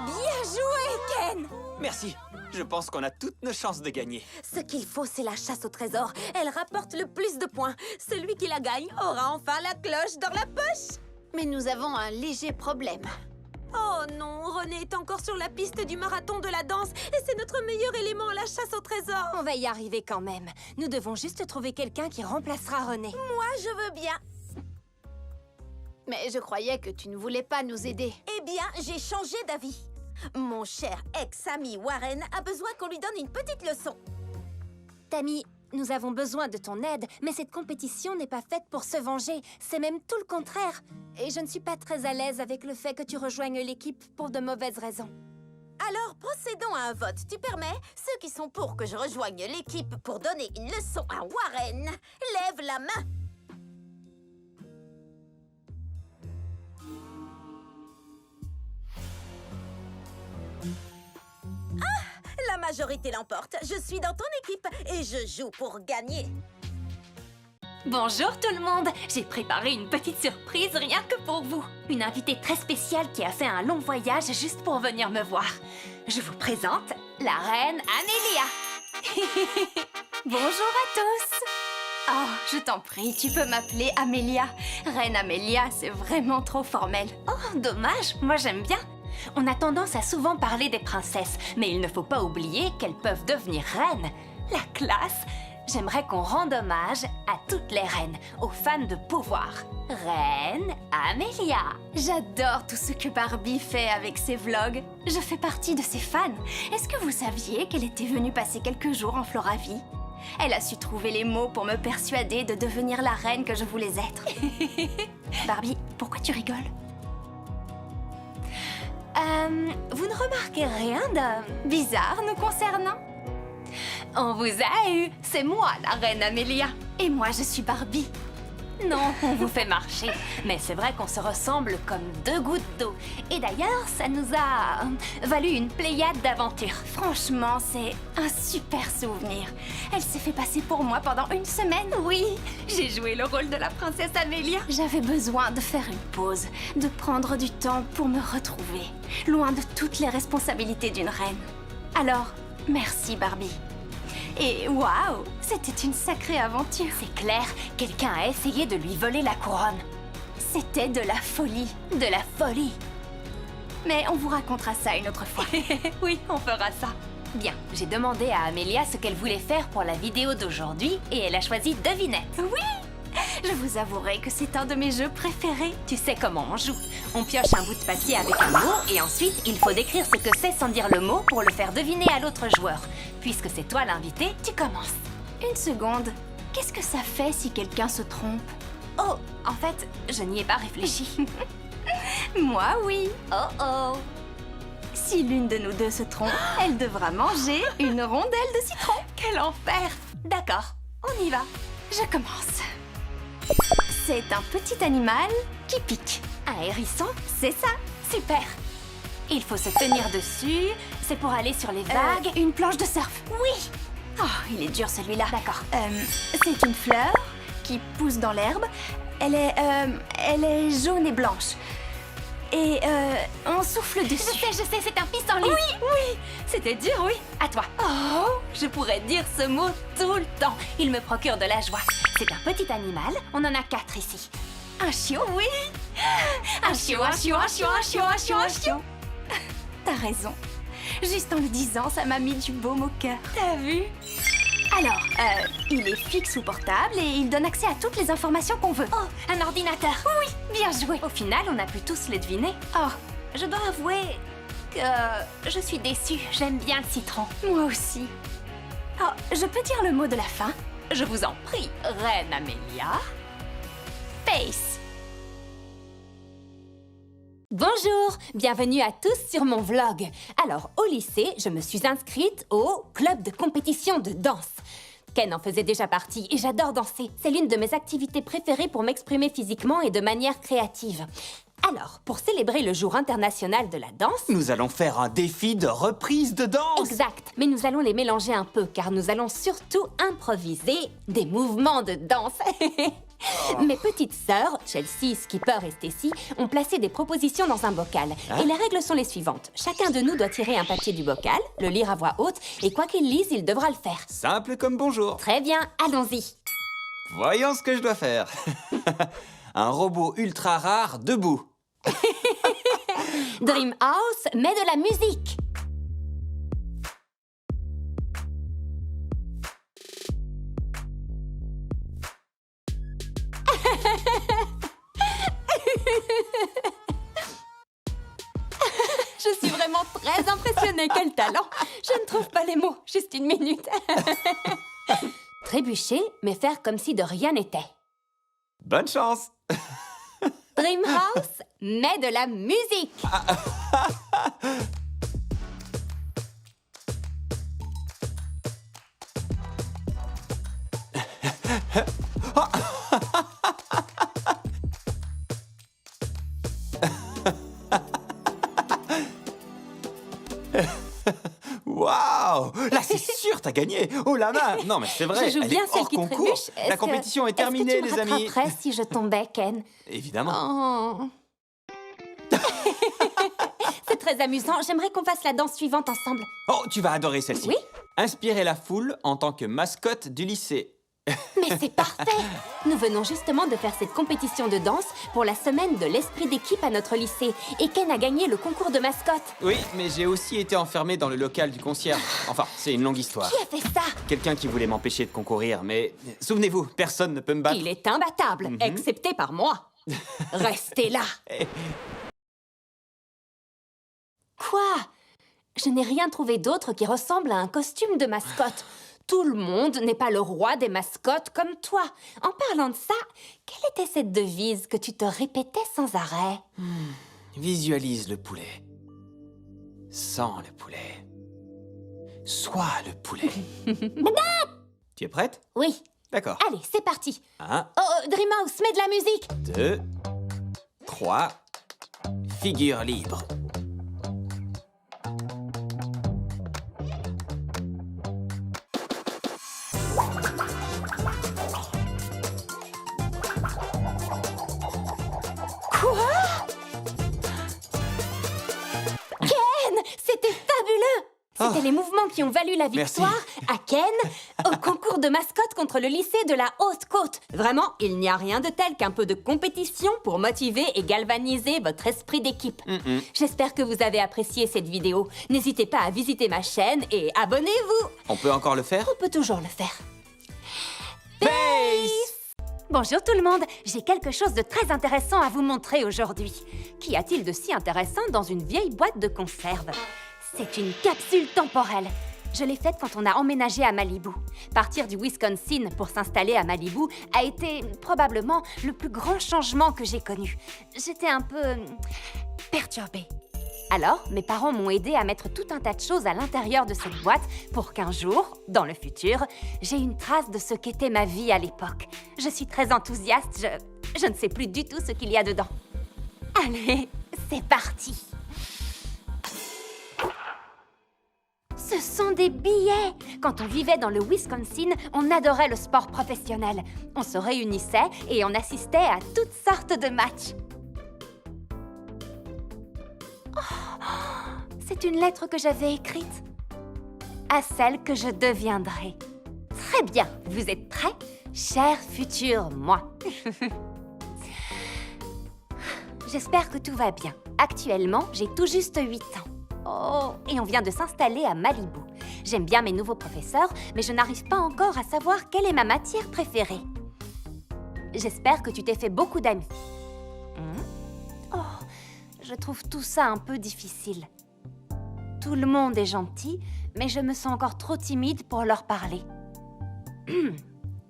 Bien joué, Ken! Merci. Je pense qu'on a toutes nos chances de gagner. Ce qu'il faut, c'est la chasse au trésor. Elle rapporte le plus de points. Celui qui la gagne aura enfin la cloche dans la poche. Mais nous avons un léger problème. Oh non, René est encore sur la piste du marathon de la danse et c'est notre meilleur élément à la chasse au trésor. On va y arriver quand même. Nous devons juste trouver quelqu'un qui remplacera René. Moi, je veux bien. Mais je croyais que tu ne voulais pas nous aider. Eh bien, j'ai changé d'avis. Mon cher ex-ami Warren a besoin qu'on lui donne une petite leçon. Tammy, nous avons besoin de ton aide, mais cette compétition n'est pas faite pour se venger. C'est même tout le contraire. Et je ne suis pas très à l'aise avec le fait que tu rejoignes l'équipe pour de mauvaises raisons. Alors, procédons à un vote. Tu permets? Ceux qui sont pour que je rejoigne l'équipe pour donner une leçon à Warren, lève la main. Ah! La majorité l'emporte. Je suis dans ton équipe et je joue pour gagner. Bonjour tout le monde! J'ai préparé une petite surprise rien que pour vous. Une invitée très spéciale qui a fait un long voyage juste pour venir me voir. Je vous présente la reine Amélia. Bonjour à tous! Oh, je t'en prie, tu peux m'appeler Amélia. Reine Amélia, c'est vraiment trop formel. Oh, dommage, moi j'aime bien. On a tendance à souvent parler des princesses, mais il ne faut pas oublier qu'elles peuvent devenir reines. La classe! J'aimerais qu'on rende hommage à toutes les reines, aux fans de pouvoir. Reine Amélia. J'adore tout ce que Barbie fait avec ses vlogs. Je fais partie de ses fans. Est-ce que vous saviez qu'elle était venue passer quelques jours en Floravie? Elle a su trouver les mots pour me persuader de devenir la reine que je voulais être. Barbie, pourquoi tu rigoles? Vous ne remarquez rien de bizarre nous concernant? On vous a eu! C'est moi, la reine Amélia. Et moi, je suis Barbie. Non, on vous fait marcher. Mais c'est vrai qu'on se ressemble comme deux gouttes d'eau. Et d'ailleurs, ça nous a valu une pléiade d'aventures. Franchement, c'est un super souvenir. Elle s'est fait passer pour moi pendant une semaine. Oui, j'ai joué le rôle de la princesse Amélia. J'avais besoin de faire une pause, de prendre du temps pour me retrouver, loin de toutes les responsabilités d'une reine. Alors, merci Barbie. Et waouh, c'était une sacrée aventure. C'est clair, quelqu'un a essayé de lui voler la couronne. C'était de la folie, de la folie. Mais on vous racontera ça une autre fois. Oui, on fera ça. Bien, j'ai demandé à Amélia ce qu'elle voulait faire pour la vidéo d'aujourd'hui et elle a choisi devinette. Oui! Je vous avouerai que c'est un de mes jeux préférés. Tu sais comment on joue. On pioche un bout de papier avec un mot et ensuite il faut décrire ce que c'est sans dire le mot pour le faire deviner à l'autre joueur. Puisque c'est toi l'invité, tu commences. Une seconde. Qu'est-ce que ça fait si quelqu'un se trompe? Oh, en fait, je n'y ai pas réfléchi. Moi, oui. Oh oh. Si l'une de nous deux se trompe, elle devra manger une rondelle de citron. Quel enfer! D'accord, on y va. Je commence. C'est un petit animal qui pique. Un hérisson, c'est ça. Super. Il faut se tenir dessus. C'est pour aller sur les vagues. Une planche de surf. Oui. Oh, il est dur celui-là. D'accord. C'est une fleur qui pousse dans l'herbe. Elle est jaune et blanche. Et on souffle dessus. Je sais, c'est un pissenlit. Oui, oui. C'était dur, oui. À toi. Oh, je pourrais dire ce mot tout le temps. Il me procure de la joie. C'est un petit animal. On en a 4 ici. Un chiot, oui. Un chiot, un chiot, un chiot, un chiot, un chiot, un chiot. T'as raison. Juste en le disant, ça m'a mis du baume au cœur. T'as vu? Alors, il est fixe ou portable et il donne accès à toutes les informations qu'on veut. Oh, un ordinateur. Oui, bien joué. Au final, on a pu tous le deviner. Oh, je dois avouer que je suis déçue. J'aime bien le citron. Moi aussi. Oh, je peux dire le mot de la fin? Je vous en prie, Reine Amélia. Face. Bonjour, bienvenue à tous sur mon vlog. Alors, au lycée, je me suis inscrite au club de compétition de danse. Ken en faisait déjà partie et j'adore danser. C'est l'une de mes activités préférées pour m'exprimer physiquement et de manière créative. Alors, pour célébrer le jour international de la danse... Nous allons faire un défi de reprise de danse. Exact, mais nous allons les mélanger un peu car nous allons surtout improviser des mouvements de danse. Mes petites sœurs, Chelsea, Skipper et Stacy, ont placé des propositions dans un bocal. Et les règles sont les suivantes. Chacun de nous doit tirer un papier du bocal, le lire à voix haute, et quoi qu'il lise, il devra le faire. Simple comme bonjour. Très bien, allons-y. Voyons ce que je dois faire. Un robot ultra rare debout. Dreamhouse met de la musique. Je suis vraiment très impressionnée. Quel talent! Je ne trouve pas les mots. Juste une minute. Trébucher, mais faire comme si de rien n'était. Bonne chance. Dreamhouse met de la musique. Waouh! Là, c'est sûr, t'as gagné! Oh la main! Non, mais c'est vrai, Je joue elle bien est celle hors qui concours. trébuche. La compétition est terminée, les amis. Est-ce que tu me rattraperais si je tombais, Ken? Évidemment. Oh. C'est très amusant. J'aimerais qu'on fasse la danse suivante ensemble. Oh, tu vas adorer celle-ci. Oui? Inspirer la foule en tant que mascotte du lycée. Mais c'est parfait! Nous venons justement de faire cette compétition de danse pour la semaine de l'esprit d'équipe à notre lycée. Et Ken a gagné le concours de mascotte. Oui, mais j'ai aussi été enfermé dans le local du concierge. Enfin, c'est une longue histoire. Qui a fait ça? Quelqu'un qui voulait m'empêcher de concourir, mais souvenez-vous, personne ne peut me battre. Il est imbattable, excepté par moi. Restez là. Quoi? Je n'ai rien trouvé d'autre qui ressemble à un costume de mascotte. Tout le monde n'est pas le roi des mascottes comme toi. En parlant de ça, quelle était cette devise que tu te répétais sans arrêt? Visualise le poulet. Sens le poulet. Sois le poulet. Tu es prête? Oui. D'accord. Allez, c'est parti. 1, Oh, Dreamhouse, mets de la musique. 2, 3, figure libre. Quoi? Ken, c'était fabuleux! C'était les mouvements qui ont valu la victoire à Ken au concours de mascotte contre le lycée de la Haute-Côte. Vraiment, il n'y a rien de tel qu'un peu de compétition pour motiver et galvaniser votre esprit d'équipe. J'espère que vous avez apprécié cette vidéo. N'hésitez pas à visiter ma chaîne et abonnez-vous. On peut encore le faire? On peut toujours le faire. Peace! Bonjour tout le monde, j'ai quelque chose de très intéressant à vous montrer aujourd'hui. Qu'y a-t-il de si intéressant dans une vieille boîte de conserve? C'est une capsule temporelle. Je l'ai faite quand on a emménagé à Malibu. Partir du Wisconsin pour s'installer à Malibu a été probablement le plus grand changement que j'ai connu. J'étais un peu perturbée. Alors, mes parents m'ont aidée à mettre tout un tas de choses à l'intérieur de cette boîte pour qu'un jour, dans le futur, j'ai une trace de ce qu'était ma vie à l'époque. Je suis très enthousiaste, je ne sais plus du tout ce qu'il y a dedans. Allez, c'est parti! Ce sont des billets! Quand on vivait dans le Wisconsin, on adorait le sport professionnel. On se réunissait et on assistait à toutes sortes de matchs. C'est une lettre que j'avais écrite à celle que je deviendrai. Très bien, vous êtes prêts, cher futur moi? J'espère que tout va bien. Actuellement, j'ai tout juste 8 ans. Oh, et on vient de s'installer à Malibu. J'aime bien mes nouveaux professeurs, mais je n'arrive pas encore à savoir quelle est ma matière préférée. J'espère que tu t'es fait beaucoup d'amis. Oh, je trouve tout ça un peu difficile. Tout le monde est gentil, mais je me sens encore trop timide pour leur parler.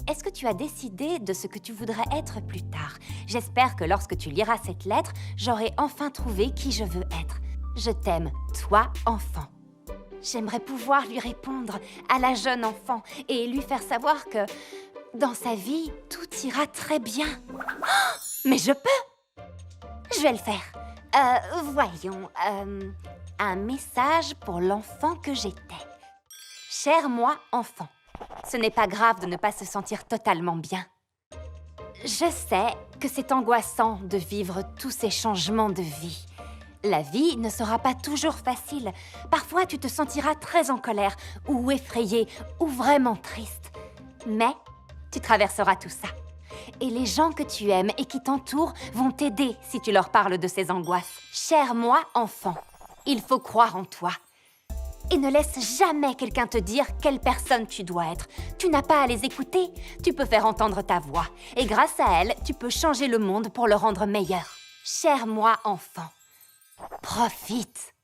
est-ce que tu as décidé de ce que tu voudrais être plus tard? J'espère que lorsque tu liras cette lettre, j'aurai enfin trouvé qui je veux être. Je t'aime, toi, enfant. J'aimerais pouvoir lui répondre à la jeune enfant et lui faire savoir que dans sa vie, tout ira très bien. Oh, mais je peux! Je vais le faire. Voyons, un message pour l'enfant que j'étais. Cher moi, enfant, ce n'est pas grave de ne pas se sentir totalement bien. Je sais que c'est angoissant de vivre tous ces changements de vie. La vie ne sera pas toujours facile. Parfois, tu te sentiras très en colère, ou effrayé, ou vraiment triste. Mais tu traverseras tout ça. Et les gens que tu aimes et qui t'entourent vont t'aider si tu leur parles de ces angoisses. Cher moi, enfant, il faut croire en toi. Et ne laisse jamais quelqu'un te dire quelle personne tu dois être. Tu n'as pas à les écouter. Tu peux faire entendre ta voix. Et grâce à elle, tu peux changer le monde pour le rendre meilleur. Cher moi, enfant, profite.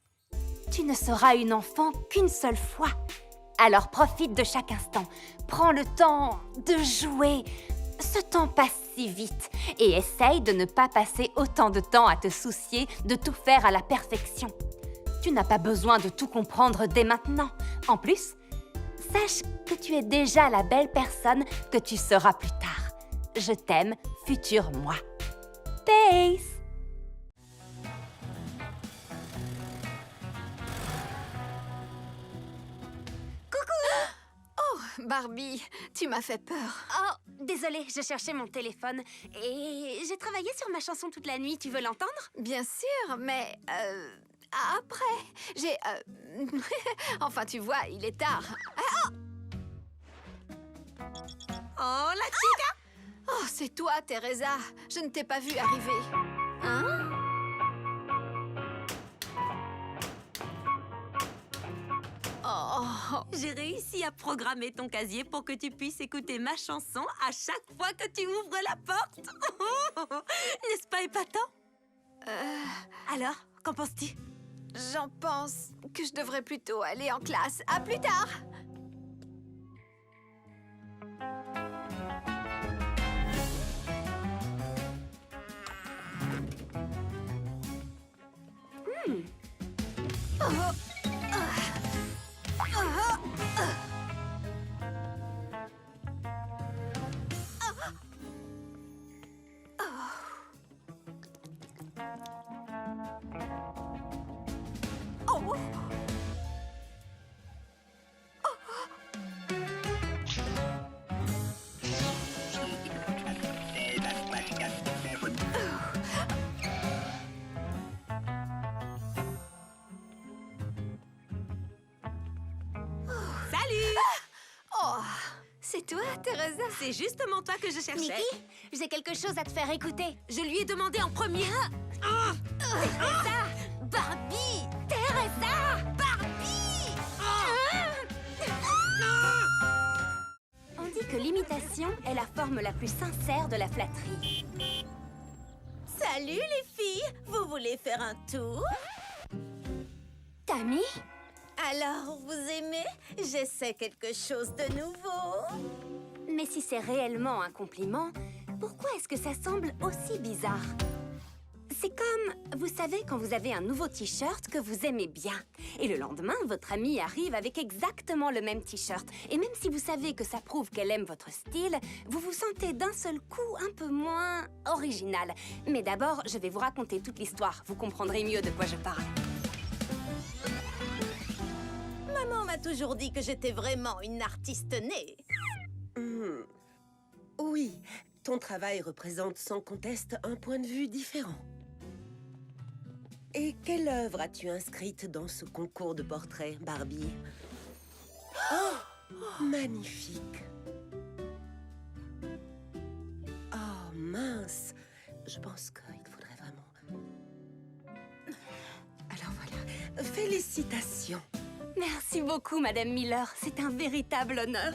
Tu ne seras une enfant qu'une seule fois. Alors profite de chaque instant. Prends le temps de jouer. Ce temps passe si vite. Et essaye de ne pas passer autant de temps à te soucier de tout faire à la perfection. Tu n'as pas besoin de tout comprendre dès maintenant. En plus, sache que tu es déjà la belle personne que tu seras plus tard. Je t'aime, futur moi. Peace! Barbie, tu m'as fait peur. Oh, désolée, je cherchais mon téléphone et j'ai travaillé sur ma chanson toute la nuit. Tu veux l'entendre? Bien sûr, mais après, j'ai... enfin, tu vois, il est tard. Oh, la chica! Oh, c'est toi, Teresa. Je ne t'ai pas vue arriver. Hein? Oh, j'ai réussi à programmer ton casier pour que tu puisses écouter ma chanson à chaque fois que tu ouvres la porte. N'est-ce pas épatant? Alors, qu'en penses-tu? J'en pense que je devrais plutôt aller en classe. À plus tard! C'est toi, Teresa? C'est justement toi que je cherchais. Mickey, j'ai quelque chose à te faire écouter. Je lui ai demandé en premier. Teresa! Barbie! Teresa! Barbie! On dit que l'imitation est la forme la plus sincère de la flatterie. Salut les filles! Vous voulez faire un tour? Tammy? Alors, vous aimez? J'essaie quelque chose de nouveau. Mais si c'est réellement un compliment, pourquoi est-ce que ça semble aussi bizarre? C'est comme, vous savez, quand vous avez un nouveau t-shirt que vous aimez bien. Et le lendemain, votre amie arrive avec exactement le même t-shirt. Et même si vous savez que ça prouve qu'elle aime votre style, vous vous sentez d'un seul coup un peu moins original. Mais d'abord, je vais vous raconter toute l'histoire. Vous comprendrez mieux de quoi je parle. Maman m'a toujours dit que j'étais vraiment une artiste née. Oui, ton travail représente sans conteste un point de vue différent. Et quelle œuvre as-tu inscrite dans ce concours de portraits, Barbie? Oh, magnifique! Oh, mince! Je pense qu'il faudrait vraiment... Alors voilà, félicitations! Merci beaucoup, Madame Miller. C'est un véritable honneur.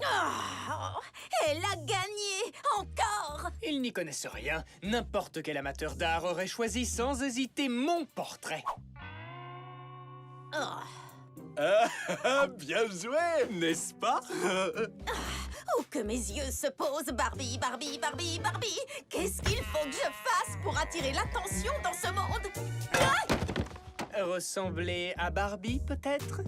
Oh, elle a gagné! Encore! Ils n'y connaissent rien. N'importe quel amateur d'art aurait choisi sans hésiter mon portrait. Bien joué, n'est-ce pas? Où que mes yeux se posent, Barbie, Barbie, Barbie, Barbie. Qu'est-ce qu'il faut que je fasse pour attirer l'attention dans ce monde? Ressembler à Barbie, peut-être?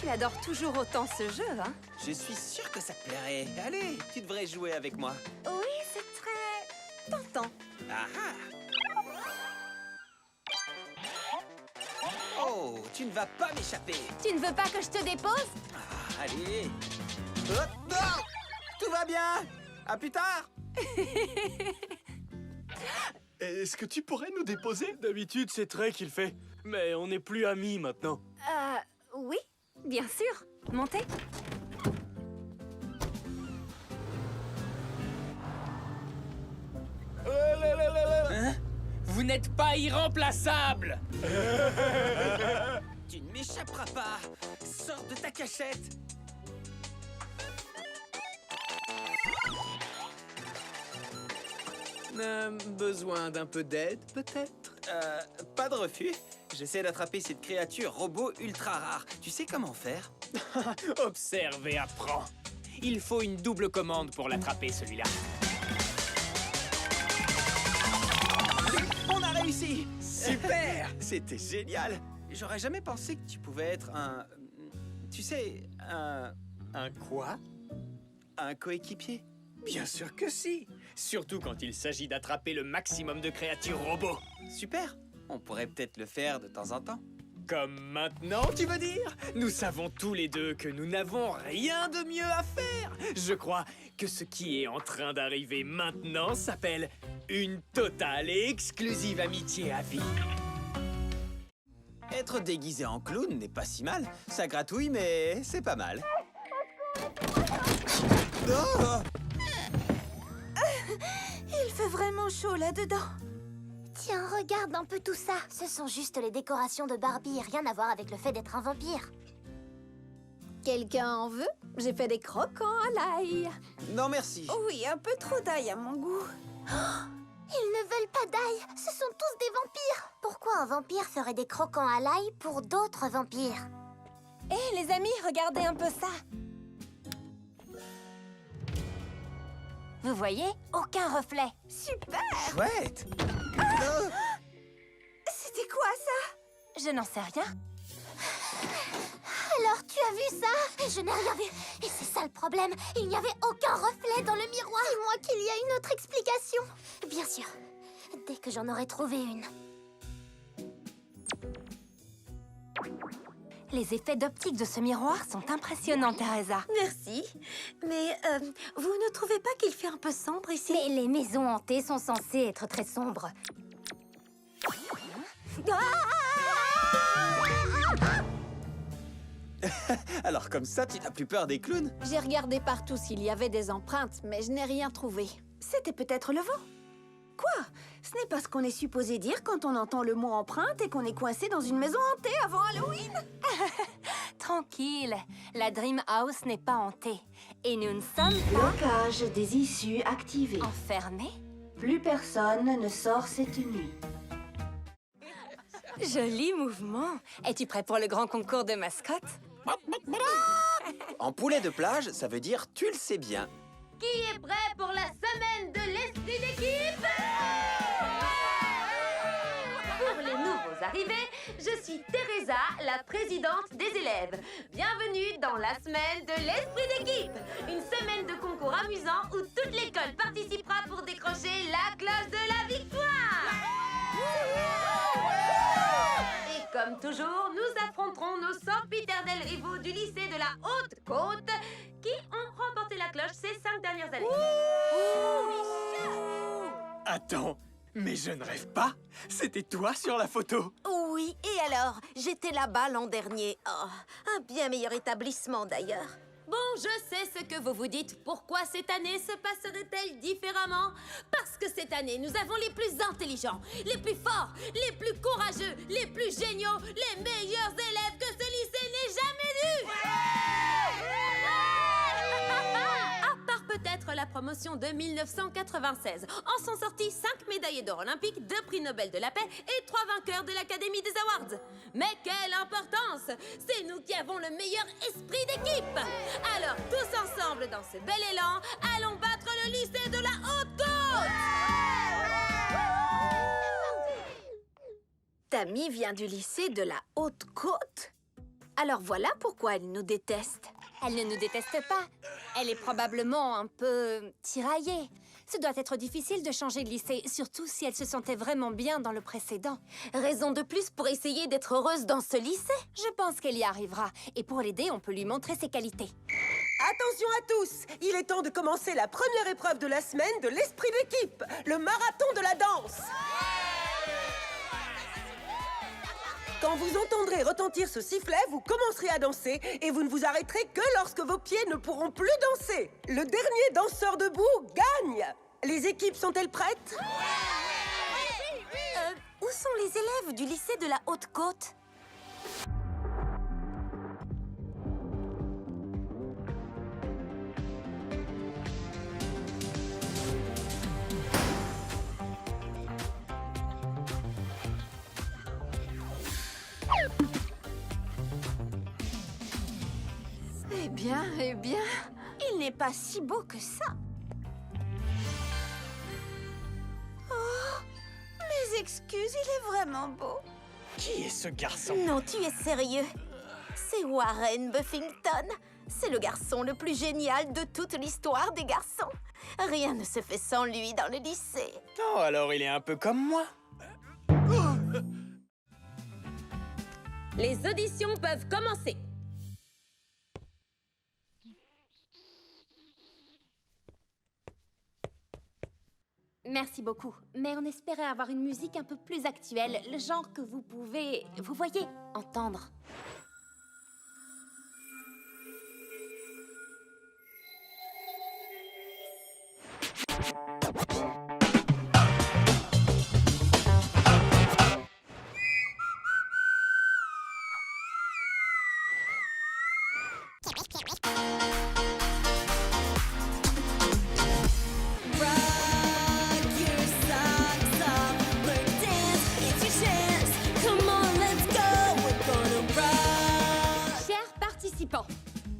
Tu adores toujours autant ce jeu, hein? Je suis sûr que ça te plairait. Allez, tu devrais jouer avec moi. Oui, c'est très tentant. Ah ah! Oh, tu ne vas pas m'échapper. Tu ne veux pas que je te dépose? Ah, allez. Hop, non! Tout va bien. À plus tard. Est-ce que tu pourrais nous déposer? D'habitude, c'est Trey qui le fait. Mais on n'est plus amis maintenant. Oui, bien sûr. Montez. Hein? Vous n'êtes pas irremplaçable! Tu ne m'échapperas pas. Sors de ta cachette. Besoin d'un peu d'aide, peut-être? Pas de refus. J'essaie d'attraper cette créature robot ultra rare. Tu sais comment faire? Observe et apprends. Il faut une double commande pour l'attraper, celui-là. On a réussi! Super! C'était génial! J'aurais jamais pensé que tu pouvais être un... Tu sais, un... Un quoi? Un coéquipier. Bien sûr que si! Surtout quand il s'agit d'attraper le maximum de créatures robots. Super! On pourrait peut-être le faire de temps en temps. Comme maintenant, tu veux dire? Nous savons tous les deux que nous n'avons rien de mieux à faire. Je crois que ce qui est en train d'arriver maintenant s'appelle une totale et exclusive amitié à vie. Être déguisé en clown n'est pas si mal. Ça gratouille, mais c'est pas mal. Oh! Il fait vraiment chaud là-dedans. Tiens, regarde un peu tout ça. Ce sont juste les décorations de Barbie, rien à voir avec le fait d'être un vampire. Quelqu'un en veut? J'ai fait des croquants à l'ail. Non, merci. Oui, un peu trop d'ail à mon goût. Ils ne veulent pas d'ail, ce sont tous des vampires. Pourquoi un vampire ferait des croquants à l'ail pour d'autres vampires? Hé, les amis, regardez un peu ça. Vous voyez? Aucun reflet. Super! Chouette! C'était quoi ça? Je n'en sais rien. Alors, tu as vu ça? Je n'ai rien vu. Et c'est ça le problème. Il n'y avait aucun reflet dans le miroir. Dis-moi qu'il y a une autre explication. Bien sûr. Dès que j'en aurai trouvé une. Les effets d'optique de ce miroir sont impressionnants, Teresa. Merci. Mais vous ne trouvez pas qu'il fait un peu sombre ici? Mais les maisons hantées sont censées être très sombres. Alors comme ça, tu n'as plus peur des clowns? J'ai regardé partout s'il y avait des empreintes, mais je n'ai rien trouvé. C'était peut-être le vent. Quoi? Ce n'est pas ce qu'on est supposé dire quand on entend le mot empreinte et qu'on est coincé dans une maison hantée avant Halloween? Tranquille, la Dream House n'est pas hantée. Et nous ne sommes pas... Blocage des issues activé. Enfermés? Plus personne ne sort cette nuit. Joli mouvement. Es-tu prêt pour le grand concours de mascotte? En poulet de plage, ça veut dire tu le sais bien. Qui est prêt pour la semaine de l'esprit d'équipe? Pour les nouveaux arrivés, je suis Teresa, la présidente des élèves. Bienvenue dans la semaine de l'esprit d'équipe. Une semaine de concours amusant où toute l'école participera pour décrocher la cloche de la victoire. Et comme toujours, nous affronterons nos sempiternels rivaux du lycée de la Haute-Côte qui ont remporté la cloche ces 5 dernières années. Attends, mais je ne rêve pas. C'était toi sur la photo. Oui, et alors? J'étais là-bas l'an dernier. Oh, un bien meilleur établissement d'ailleurs. Bon, je sais ce que vous vous dites. Pourquoi cette année se passerait-elle différemment? Parce que cette année, nous avons les plus intelligents, les plus forts, les plus courageux, les plus géniaux, les meilleurs élèves que ce lycée n'ait jamais vus. À part peut-être la promotion de 1996. En sont sortis 5 médaillés d'or olympiques, 2 prix Nobel de la paix et 3 vainqueurs de l'Académie des Awards. Mais quelle importance! C'est nous qui avons le meilleur esprit d'équipe! Alors, tous ensemble, dans ce bel élan, allons battre le lycée de la Haute-Côte! Tammy vient du lycée de la Haute-Côte? Alors voilà pourquoi elle nous déteste. Elle ne nous déteste pas. Elle est probablement un peu tiraillée. Ce doit être difficile de changer de lycée, surtout si elle se sentait vraiment bien dans le précédent. Raison de plus pour essayer d'être heureuse dans ce lycée. Je pense qu'elle y arrivera. Et pour l'aider, on peut lui montrer ses qualités. Attention à tous! Il est temps de commencer la première épreuve de la semaine de l'esprit d'équipe, le marathon de la danse. Quand vous entendrez retentir ce sifflet, vous commencerez à danser et vous ne vous arrêterez que lorsque vos pieds ne pourront plus danser. Le dernier danseur debout gagne. Les équipes sont-elles prêtes? Où sont les élèves du lycée de la Haute-Côte? Eh bien, il n'est pas si beau que ça. Oh, mes excuses, il est vraiment beau. Qui est ce garçon? Non, tu es sérieux. C'est Warren Buffington. C'est le garçon le plus génial de toute l'histoire des garçons. Rien ne se fait sans lui dans le lycée. Oh, alors il est un peu comme moi. Les auditions peuvent commencer. Merci beaucoup. Mais on espérait avoir une musique un peu plus actuelle, le genre que vous pouvez, vous voyez, entendre.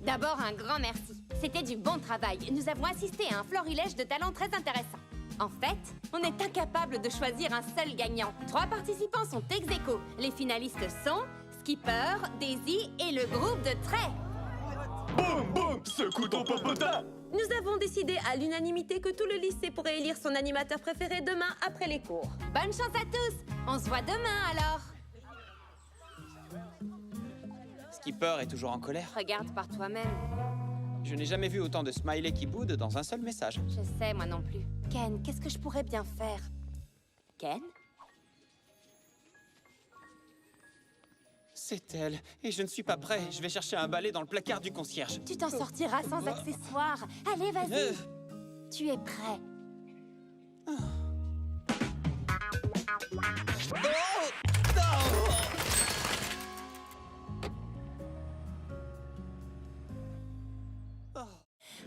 D'abord, un grand merci. C'était du bon travail. Nous avons assisté à un florilège de talents très intéressant. En fait, on est incapable de choisir un seul gagnant. 3 participants sont ex aequo. Les finalistes sont Skipper, Daisy et le groupe de Trey. Boum, boum, secoue ton popotin! Nous avons décidé à l'unanimité que tout le lycée pourrait élire son animateur préféré demain après les cours. Bonne chance à tous! On se voit demain alors! Skipper est toujours en colère. Regarde par toi-même. Je n'ai jamais vu autant de smileys qui boudent dans un seul message. Je sais, moi non plus. Ken, qu'est-ce que je pourrais bien faire? Ken? C'est elle. Et je ne suis pas prêt. Je vais chercher un balai dans le placard du concierge. Tu t'en sortiras sans accessoires. Allez, vas-y. Tu es prêt.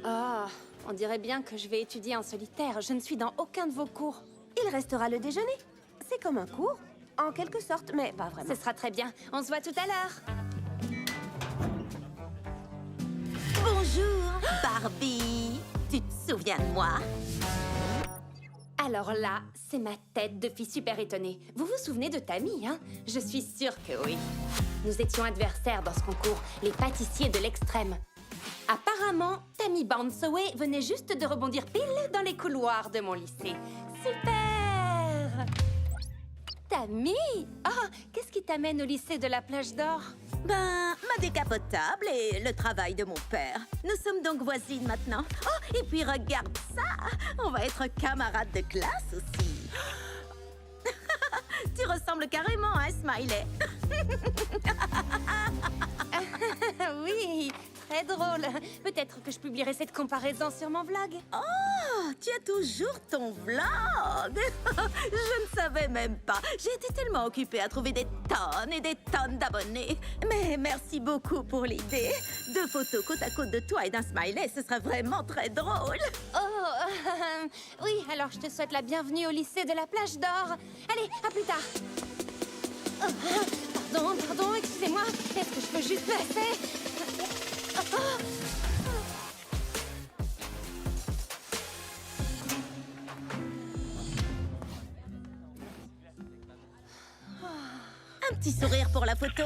Oh, on dirait bien que je vais étudier en solitaire. Je ne suis dans aucun de vos cours. Il restera le déjeuner. C'est comme un cours, en quelque sorte, mais pas vraiment. Ce sera très bien. On se voit tout à l'heure. Bonjour, Barbie. Tu te souviens de moi? Alors là, c'est ma tête de fille super étonnée. Vous vous souvenez de Tammy, hein? Je suis sûre que oui. Nous étions adversaires dans ce concours, les pâtissiers de l'extrême. Apparemment, Tammy Bounceway venait juste de rebondir pile dans les couloirs de mon lycée. Super! Tammy! Oh, qu'est-ce qui t'amène au lycée de la Plage d'Or? Ben, ma décapotable et le travail de mon père. Nous sommes donc voisines maintenant. Oh, et puis regarde ça! On va être camarades de classe aussi. Tu ressembles carrément à un Smiley. Oui, très drôle. Peut-être que je publierai cette comparaison sur mon vlog. Oh, tu as toujours ton vlog. Je ne savais même pas. J'ai été tellement occupée à trouver des tonnes et des tonnes d'abonnés. Mais merci beaucoup pour l'idée. 2 photos côte à côte de toi et d'un smiley, ce serait vraiment très drôle. Oh, oui, alors je te souhaite la bienvenue au lycée de la Plage d'Or. Allez, à plus tard. Pardon, excusez-moi. Est-ce que je peux juste passer? Un petit sourire pour la photo.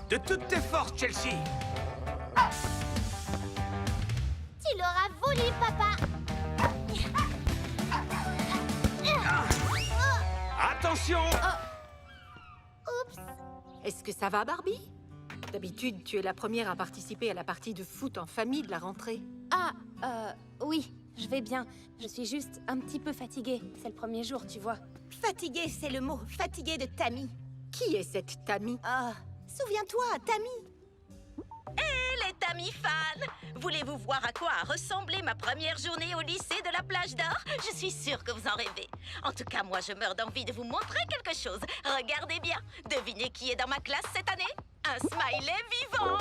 De toutes tes forces, Chelsea! Tu l'auras volé, papa. Attention! Oups. Est-ce que ça va, Barbie? D'habitude, tu es la première à participer à la partie de foot en famille de la rentrée. Oui, je vais bien. Je suis juste un petit peu fatiguée. C'est le premier jour, tu vois. Fatiguée, c'est le mot. Fatiguée de Tammy. Qui est cette Tammy? Souviens-toi, Tammy. Hé, les Tammy fans! Voulez-vous voir à quoi a ressemblé ma première journée au lycée de la Plage d'Or? Je suis sûre que vous en rêvez. En tout cas, moi, je meurs d'envie de vous montrer quelque chose. Regardez bien. Devinez qui est dans ma classe cette année? Un smiley vivant!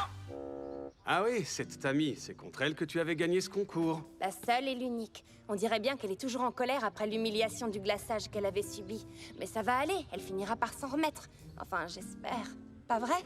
Ah oui, cette Tammy, c'est contre elle que tu avais gagné ce concours. La seule et l'unique. On dirait bien qu'elle est toujours en colère après l'humiliation du glaçage qu'elle avait subi. Mais ça va aller, elle finira par s'en remettre. Enfin, j'espère. Pas vrai?